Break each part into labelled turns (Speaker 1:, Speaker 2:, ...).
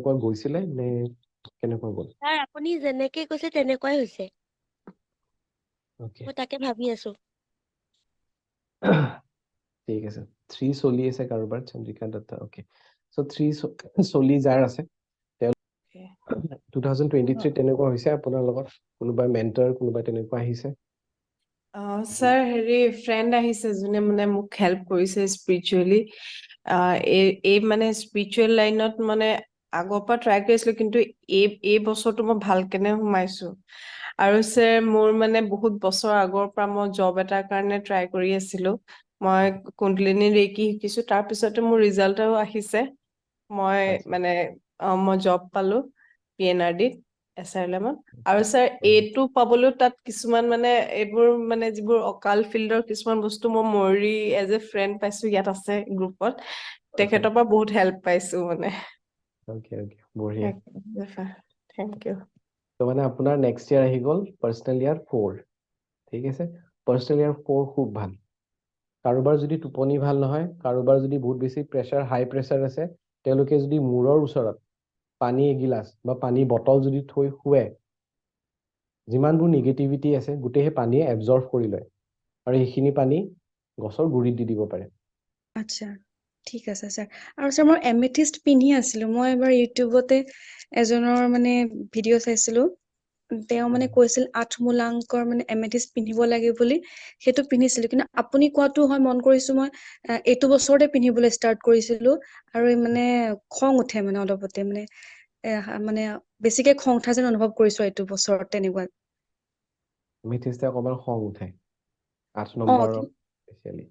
Speaker 1: তেনেকুৱা গৈছিলে নে কেনেকুৱা গ'ল?
Speaker 2: ছাৰ আপুনি যেনেকে কৈছে তেনেকুৱাই হৈছে।
Speaker 1: ওকে
Speaker 2: মই তাকে ভাবি আছো।
Speaker 1: ঠিক আছে 3 চলি আছে কাৰোবাৰ চন্দ্ৰিকা দত্তা ওকে সো 3 চলি যাৰ আছে তেওঁ 2023 তেনেকুৱা হৈছে আপোনাৰ লগত কোনোবা মেন্টৰ কোনোবা তেনেকুৱা আহিছে
Speaker 3: স্যাৰ হেৰি ফ্ৰেণ্ড আহিছে যোনে মানে মোক হেল্প কৰিছে স্পিৰিচুৱেলি এই মানে স্পিৰিচুৱেল লাইনত মানে আগৰ পৰা ট্ৰাই কৰিছিলো কিন্তু এই বছৰটো মই ভালকেনে সোমাইছো আৰু স্যাৰ মোৰ মানে বহুত বছৰ আগৰ পৰা মই জব এটাৰ কাৰণে ট্ৰাই কৰি আছিলো মই কুণ্ডলিনী ৰেকি শিকিছো তাৰ পিছতে মোৰ ৰিজাল্টও আহিছে মই
Speaker 1: আচ্ছা
Speaker 3: মানে মই জব পালো PNRD SRLMত আৰু স্যাৰ এইটো পাবলৈও তাত কিছুমান মানে এইবোৰ মানে যিবোৰ অকাল ফিল্ডৰ কিছুমান বস্তু মই মৰি এজ এ ফ্ৰেণ্ড পাইছো ইয়াত আছে গ্ৰুপত তেখেতৰ পৰা বহুত হেল্প পাইছো মানে
Speaker 1: ওকে ওকে বঢ়িয়া
Speaker 3: থেংক ইউ
Speaker 1: তো মানে আপোনাৰ নেক্সট ইয়াৰ আহি গ'ল পাৰ্সোনাল ইয়াৰ 4 ঠিক আছে পাৰ্সোনাল ইয়াৰ 4 খুব ভাল কাৰোবাৰ যদি টোপনি ভাল নহয় কাৰোবাৰ যদি বহুত বেছি প্ৰেছাৰ হাই প্ৰেছাৰ আছে তেওঁলোকে যদি মূৰৰ ওচৰত পানী এগিলাচ বা পানী বটল যদি থৈ শুৱে যিমানবোৰ নিগেটিভিটি আছে গোটেই সেই পানীয়ে এবজৰ্ব কৰি লয় আৰু এইখিনি পানী গছৰ গুৰিত দি দিব পাৰে
Speaker 4: আচ্ছা ঠিক আছে ছাৰ আৰু ছাৰ মই এমেথিষ্ট পিন্ধি আছিলো মই এবাৰ ইউটিউবতে এজনৰ মানে ভিডিঅ' চাইছিলো তেওঁ মানে কৈছিল আঠমূলাংকৰ মানে এমেথিষ্ট পিন্ধিব লাগে বুলি সেইটো পিন্ধিছিলো কিন্তু আপুনি কোৱাটো হয় মন কৰিছো মই এইটো বছৰতে পিন্ধিবলৈ ষ্টাৰ্ট কৰিছিলো আৰু মানে খং উঠে মানে অলপতে মানে বেছিকে খং উঠা যেন অনুভৱ কৰিছো এইটো বছৰত তেনেকুৱা
Speaker 1: মিথিষ্টে অকমান খং উঠে 8
Speaker 4: অ
Speaker 1: নম্বৰ স্পেচিয়েলি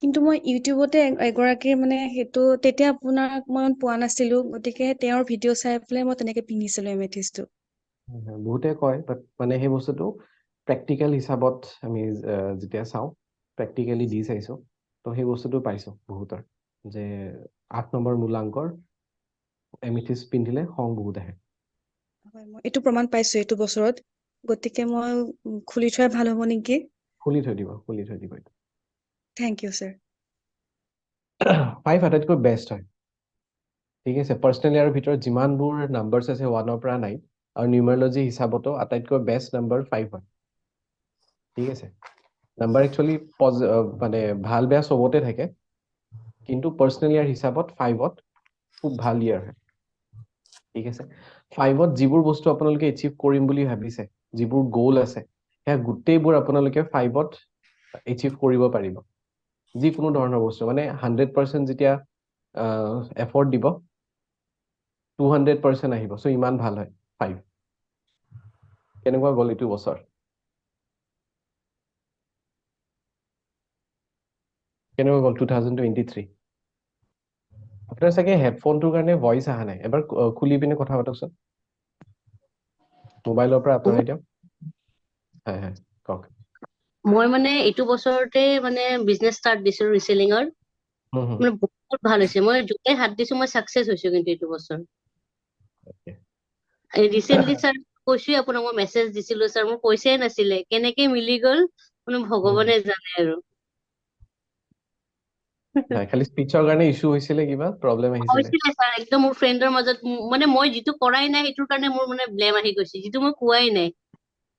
Speaker 4: কিন্তু মই ইউটিউবতে এগৰাকীৰ মানে সেইটো তেতিয়া আপোনাক মই পোৱা নাছিলো গতিকে তেওঁৰ ভিডিঅ' চাই পেলাই মই তেনেকে পিন্ধিছিলো এমেথিষ্টটো
Speaker 1: বহুতে কয় বাট মানে সেই বস্তুটো প্ৰেক্টিকেল হিচাপত আমি যেতিয়া চাওঁ প্ৰেক্টিকেলি দি চাইছো তো সেই বস্তুটো পাইছো বহুতৰ যে 8 নম্বৰ মূলাংকৰ এমিথিষ্ট পিন্ধিলে খং বহুত আহে
Speaker 4: হয় মই এইটো প্ৰমাণ পাইছো এইটো বছৰত গতিকে মই খুলি থোৱাই ভাল হ'ব নেকি
Speaker 1: খুলি থৈ দিব
Speaker 4: থেংক ইউ ছাৰ
Speaker 1: 5 আটাইতকৈ বেষ্ট হয় ঠিক আছে পাৰ্সোনেল ইয়াৰৰ ভিতৰত যিমানবোৰ নাম্বাৰছ আছে 1 পৰা 9 আৰু নিউমাৰলজি হিচাপতো আটাইতকৈ বেষ্ট নাম্বাৰ 5 হয় ঠিক আছে নাম্বাৰ একচুয়ালি মানে ভাল বেয়া সবতে থাকে কিন্তু পাৰ্সোনেল ইয়াৰ হিচাপত 5ত খুব ভাল ইয়াৰ হয় ঠিক আছে 5ত যিবোৰ বস্তু আপোনালোকে এচিভ কৰিম বুলি ভাবিছে যিবোৰ গোল আছে হেয়া গোটেইবোৰ আপোনালোকে 5ত এচিভ কৰিব পাৰিব যিকোনো ধৰণৰ বস্তু মানে 100% যেতিয়া এফৰ্ট দিব 200% আহিব সো ইমান ভাল হয় 5 কেনেকুৱা গ'ল এইটো বছৰ কেনেকুৱা গ'ল 2023 আপোনাৰ চাগে হেডফোনটোৰ কাৰণে ভইচ অহা নাই এবাৰ খুলি পিনে কথা পাতকচোন মোবাইলৰ পৰা আঁতৰাই দিয়ক হয় হয় কওক
Speaker 5: মই মানে এইটো বছৰতে মানে বিজনেছ ষ্টাৰ্ট দিছো ৰিচেলিঙৰ
Speaker 1: হুম হুম
Speaker 5: মানে বহুত ভাল হৈছে মই য'তে হাত দিছো মই চাকচেছ হৈছো কিন্তু এইটো বছৰ
Speaker 1: Okay.
Speaker 5: ৰিচেন্টলি ছাৰ কৈছোৱে আপোনাক মই মেছেজ দিছিলো ছাৰ মোৰ পইচাই নাছিলে কেনেকে মিলি গ'ল মানে ভগৱানে জানে আৰু
Speaker 1: নাই খালি স্পিচৰ কাৰণে ইছ্যু হৈছিলে কিবা প্ৰব্লেম আহিছিলে
Speaker 5: হৈছিলে ছাৰ একদম মোৰ ফ্ৰেণ্ডৰ মাজত মানে মই যিটো কৰাই নাই সেইটোৰ কাৰণে মোৰ মানে ব্লেম আহি গৈছে যিটো মই কোৱাই নাই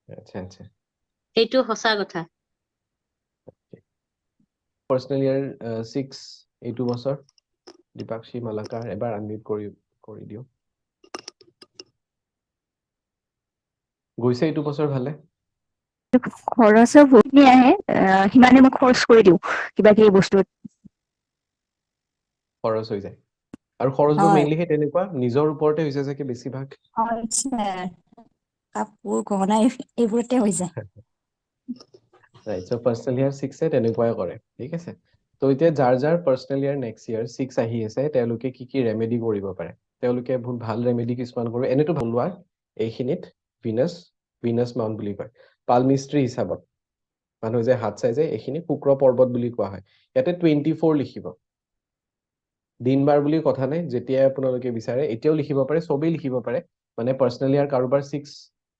Speaker 1: আচ্ছা আচ্ছা
Speaker 5: সেইটো সঁচা কথা
Speaker 1: পাৰ্সোনেল ইয়াৰ 6 এইটো বছৰ দীপাক্ষী মালাকাৰ এবাৰ আনমিউট কৰি দিও গৈছে এইটো বছৰ ভালে
Speaker 6: খৰচৰ বহুতখিনি আহে সিমানে মই খৰচ কৰি দিওঁ কিবা কিবি বস্তুত
Speaker 1: খৰচ হৈ যায় আৰু খৰচবোৰ
Speaker 6: হয়
Speaker 1: মেইনলি তেনেকুৱা নিজৰ ওপৰতে হৈছে চাগে বেছিভাগ
Speaker 6: কাপোৰ গহনা এইবোৰতে হৈ যায়
Speaker 1: ৰাইট সো পাৰ্সোনেল ইয়াৰ 6 তেনেকুৱাই কৰে ঠিক আছে তো এতিয়া যাৰ যাৰ পাৰ্সোনেল ইয়াৰ নেক্সট ইয়াৰ 6 আহি আছে তেওঁলোকে কি ৰেমেডি কৰিব পাৰে তেওঁলোকে বহুত ভাল ৰেমেডি কিছুমান কৰিব এনেটো বলোৱা এইখিনিত ভিনাছ মাউন্ট বুলি কয় পালমিস্ত্ৰী হিচাপত মানুহ যে হাত চাই যে এইখিনি শুক্ৰ পৰ্বত বুলি কোৱা হয় ইয়াতে 24 লিখিব দিন বাৰ বুলি কথা নাই যেতিয়াই আপোনালোকে বিচাৰে এতিয়াও লিখিব পাৰে সবেই লিখিব পাৰে মানে পাৰ্সোনেল ইয়াৰ কাৰোবাৰ 6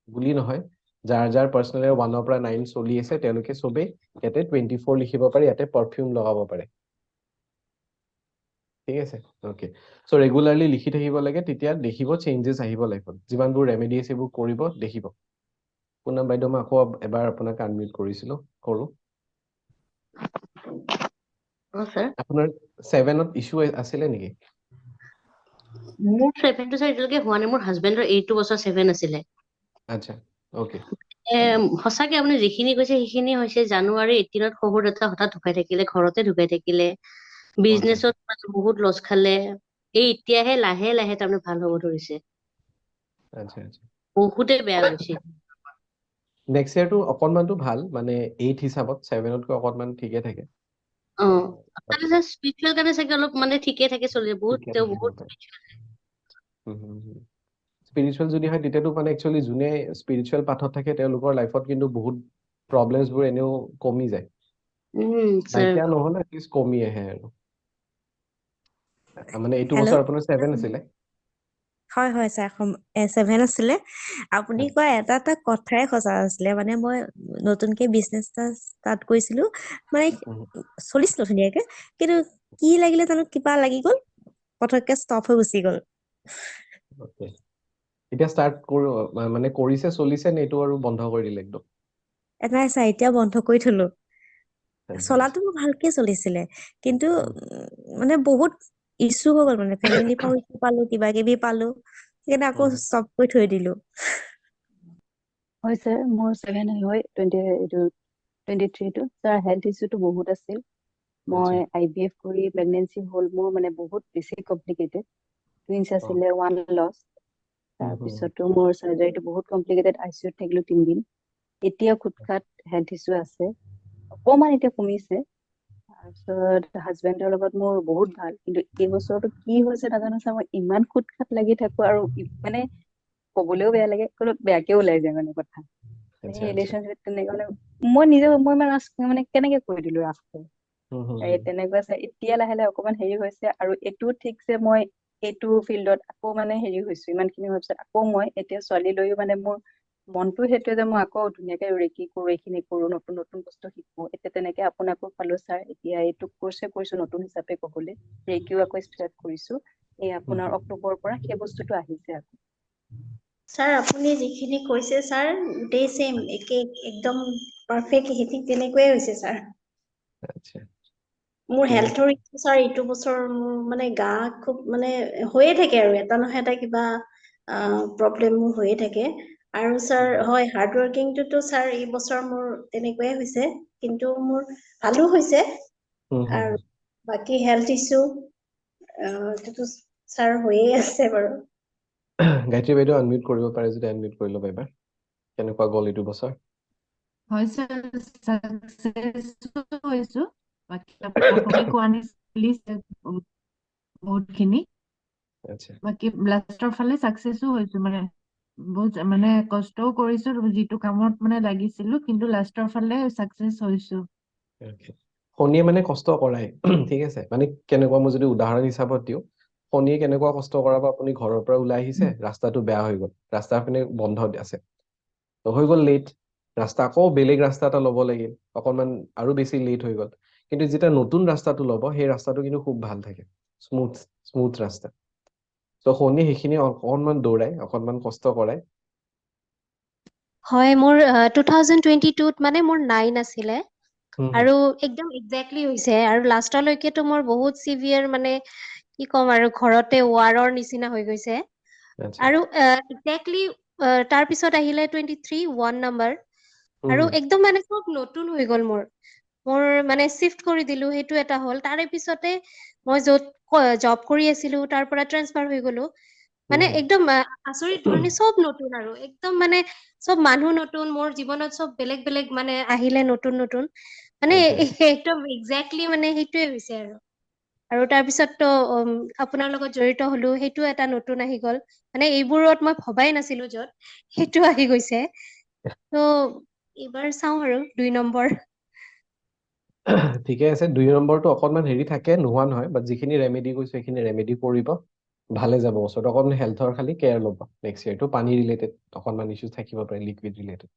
Speaker 1: বুলি নহয় যাৰ যাৰ পাৰ্সোনেল ইয়াৰ 1 পৰা 9 চলি আছে তেওঁলোকে সবেই ইয়াতে 24 লিখিব পাৰে ইয়াতে পাৰফিউম লগাব পাৰে ঠিক আছে অ'কে চ' ৰেগুলাৰলি লিখি থাকিব লাগে তেতিয়া দেখিব চেঞ্জেছ আহিব লাইফত যিমানবোৰ ৰেমেডি আছে সেইবোৰ কৰিব দেখিব পুনম বাইদেউ মই আকৌ এবাৰ আপোনাক আনমিউট কৰিছিলো কৰো
Speaker 5: স্যাৰ
Speaker 1: আপোনাৰ 7ত ইছ্যু আছিলে নেকি
Speaker 5: মোৰ 7টো স্যাৰ এতিয়ালৈকে হোৱা নাই মোৰ হাজবেণ্ডৰ 8 বছৰ 7 আছিলে
Speaker 1: আচ্ছা অ'কে
Speaker 5: সঁচাকে আপুনি যিখিনি কৈছে সেইখিনি হৈছে জানুৱাৰী 18ত শহুৰ দেউতা হঠাৎ ঢুকাই থাকিলে ঘৰতে ঢুকাই থাকিলে বিজনেছত মানে বহুত লছ খালে এই এতিয়াহে লাহে লাহে তাৰমানে ভাল হ'ব ধৰিছে
Speaker 1: আচ্ছা আচ্ছা
Speaker 5: বহুতে বেয়া গৈছে
Speaker 1: নেক্সট ইয়াৰটো অকণমানটো ভাল মানে 8 হিচাপত 7তকৈ অকণমান ঠিকে থাকে
Speaker 5: আপোনালোকে স্পিৰিচুৱেল কাৰণে চাগে অলপ মানে ঠিকে থাকে চলি বহুত
Speaker 1: ঠিকে
Speaker 5: তেওঁ
Speaker 1: থাকে
Speaker 5: বহুত
Speaker 1: স্পিৰিচুৱেল যদি হয় তেতিয়াতো মানে একচুৱেলি যোনে স্পিৰিচুৱেল পাথত থাকে তেওঁলোকৰ লাইফত কিন্তু বহুত প্ৰব্লেমছবোৰ এনেও কমি যায়
Speaker 5: স্যাৰ
Speaker 1: নাইকিয়া নহ'লে এটলিষ্ট কমি আহে আৰু মানে এইটো
Speaker 7: হেল্ল'
Speaker 1: বছৰ আপোনাৰ 7 আছিলে
Speaker 7: হয় হয় ছাৰ 7 আছিলে আপুনি কোৱা এটা কথাই সঁচা আছিলে মানে মই নতুনকে বিজনেছ এটা ষ্টাৰ্ট কৰিছিলো মানে চলিছিল ধুনীয়াকে কিন্তু কি লাগিলে জানো কিবা লাগি গ'ল পতককে ষ্টপ হৈ গুচি গ'ল
Speaker 1: Okay. এতিয়া ষ্টাৰ্ট মানে কৰিছে চলিছে নে এইটো আৰু বন্ধ কৰি দিলে একদম
Speaker 7: নাই ছাৰ এতিয়া বন্ধ কৰি থলো
Speaker 1: আচ্ছা,
Speaker 7: চলাটো ভালকে চলিছিলে কিন্তু মানে বহুত ইছ্যু হৈ গ'ল মানে ফেমিলিৰ পৰা ইছ্যু পালো কিবা কিবি পালো সেইকাৰণে আকৌ ষ্টপ কৰি থৈ দিলো
Speaker 8: হয় ছাৰ মোৰ 7 হয় 23টো ছাৰ হেল্থ ইছ্যুটো বহুত আছিল মই IVF কৰি প্ৰেগনেন্সি হ'ল মোৰ মানে বহুত বেছি কমপ্লিকেটেড টুইনছ আছিলে 1 লছ তাৰপিছতো মোৰ চাৰ্জাৰীটো বহুত কমপ্লিকেটেড ICUত থাকিলো 3 দিন এতিয়া খুটখাট হেল্থ ইছ্যু আছে অকণমান এতিয়া কমিছে তাৰপিছত হাজবেণ্ডৰ লগত মোৰ বহুত ভাল কিন্তু এই বছৰটো কি হৈছে নাজানো ছাৰ মই ইমান খুটখাট লাগি থাকো আৰু মানে ক'বলৈও বেয়া লাগে অলপ বেয়াকে ওলাই যায় মানে কথা সেই ৰিলেশ্যনশ্বিপ তেনেকে মানে মই নিজে মই মানে কেনেকে কৈ দিলো ৰাস্তাত তেনেকুৱা চাই এতিয়া লাহে লাহে অকমান হেৰি হৈছে আৰু এইটো ঠিক যে মই এইটো ফিল্ডত আকৌ মানে হেৰি হৈছো ইমানখিনি হোৱাৰ পিছত আকৌ মই এতিয়া ছোৱালী লৈও মানে মোৰ মনটো সেইটোৱে যে মই আকৌ ধুনীয়াকে ৰেকি কৰো এইখিনি কৰো নতুন নতুন বস্তু শিকো এতিয়া তেনেকে আপোনাকো পালো ছাৰ এতিয়া এইটো কৰ্ছে কৰিছো নতুন হিচাপে ক'বলৈ ৰেকিও আকৌ ষ্টাৰ্ট কৰিছো এই আপোনাৰ অক্টোবৰৰ পৰা সেই বস্তুটো আহিছে আকৌ
Speaker 9: ছাৰ আপুনি যিখিনি কৈছে ছাৰ গোটেই চেম একে একদম পাৰফেক্ট ঠিক তেনেকুৱাই হৈছে ছাৰ মোৰ হেল্থৰ ইছ্যু ছাৰ এইটো বছৰ মোৰ মানে গা খুব মানে হৈয়ে থাকে আৰু এটা নহয় এটা কিবা প্ৰব্লেম মোৰ হৈয়ে থাকে আৰু ছাৰ হয় হাৰ্ড ৱৰ্কিংটোতো ছাৰ এই বছৰ মোৰ তেনেকুৱাই হৈছে কিন্তু মোৰ ভালো হৈছে আৰু বাকী হেল্থ ইছ্যু এইটোতো ছাৰ হৈয়ে আছে বাৰু
Speaker 1: গায়ত্ৰী বাইদেউ আনমিউট কৰিব পাৰে যদি আনমিউট কৰি ল'ব এবাৰ কেনেকুৱা গ'ল এইটো বছৰ
Speaker 10: হয় স্যাৰ সাকসেসফুল হৈছো বাকি আপুনি কোৱা নিচিনা বহুতখিনি বাকি লাষ্টৰ ফালে সাকসেসও হৈছো মানে বহুত মানে কষ্টও কৰিছো যিটো কামত মানে লাগিছিলো কিন্তু লাষ্টৰ ফালে সাকসেস হৈছো
Speaker 1: শনিয়ে মানে কষ্ট কৰাই ঠিক আছে মানে কেনেকুৱা মই যদি উদাহৰণ হিচাপত দিওঁ শনিয়ে কেনেকুৱা কষ্ট কৰাব আপুনি ঘৰৰ পৰা ওলাই আহিছে ৰাস্তাটো বেয়া হৈ গ'ল ৰাস্তাৰ পিনে বন্ধ আছে তো হৈ গ'ল লেট ৰাস্তা আকৌ বেলেগ ৰাস্তা এটা ল'ব লাগিল অকণমান আৰু বেছি লেট হৈ গ'ল কিন্তু যেতিয়া নতুন ৰাস্তাটো ল'ব সেই ৰাস্তাটো কিন্তু খুব ভাল থাকে স্মুথ ৰাস্তা তো শনিয়ে সেইখিনি অকণমান দৌৰাই অকণমান কষ্ট কৰাই
Speaker 11: হয় মোৰ 2022ত মানে মোৰ 9 আছিলে আৰু একদম এক্স্যাক্টলি হৈছে আৰু লাষ্টলৈকেতো মোৰ বহুত সিভিয়াৰ মানে কি ক'ম আৰু ঘৰতে ৱাৰৰ নিচিনা হৈ গৈছে আৰু এক্স্যাক্টলি তাৰ পিছত আহিলে 23 1 নম্বৰ আৰু একদম মানে সব নতুন হৈ গ'ল মোৰ মানে শিফট কৰি দিলো সেইটো এটা হ'ল তাৰে পিছতে মই য'ত জব কৰি আছিলো তাৰ পৰা ট্ৰান্সফাৰ হৈ গ'লো মানে একদম আচৰিত ধৰণে সব নতুন আৰু একদম মানে সব মানুহ নতুন মোৰ জীৱনত সব বেলেগ বেলেগ মানে আহিলে নতুন নতুন মানে একদম এক্স্যাক্টলি মানে সেইটোৱে হৈছে আৰু তাৰ পিছততো আপোনাৰ লগত জড়িত হলো সেইটো এটা নতুন আহি গ'ল মানে এইবোৰত মই ভবাই নাছিলো য'ত সেইটো আহি গৈছে তো এইবাৰ চাওঁ আৰু 2 নম্বৰ
Speaker 1: ঠিকে আছে 2 নম্বৰটো অকণমান হেৰি থাকে নোহোৱা নহয় বাট যিখিনি ৰেমেডি কৈছো সেইখিনি ৰেমেডি কৰিব ভালে যাব বছৰটো অকণমান হেল্থৰ খালি কেয়াৰ ল'ব নেক্সট ইয়েৰটো পানী ৰিলেটেড অকণমান ইছ্যু থাকিব পাৰে লিকুইড ৰিলেটেড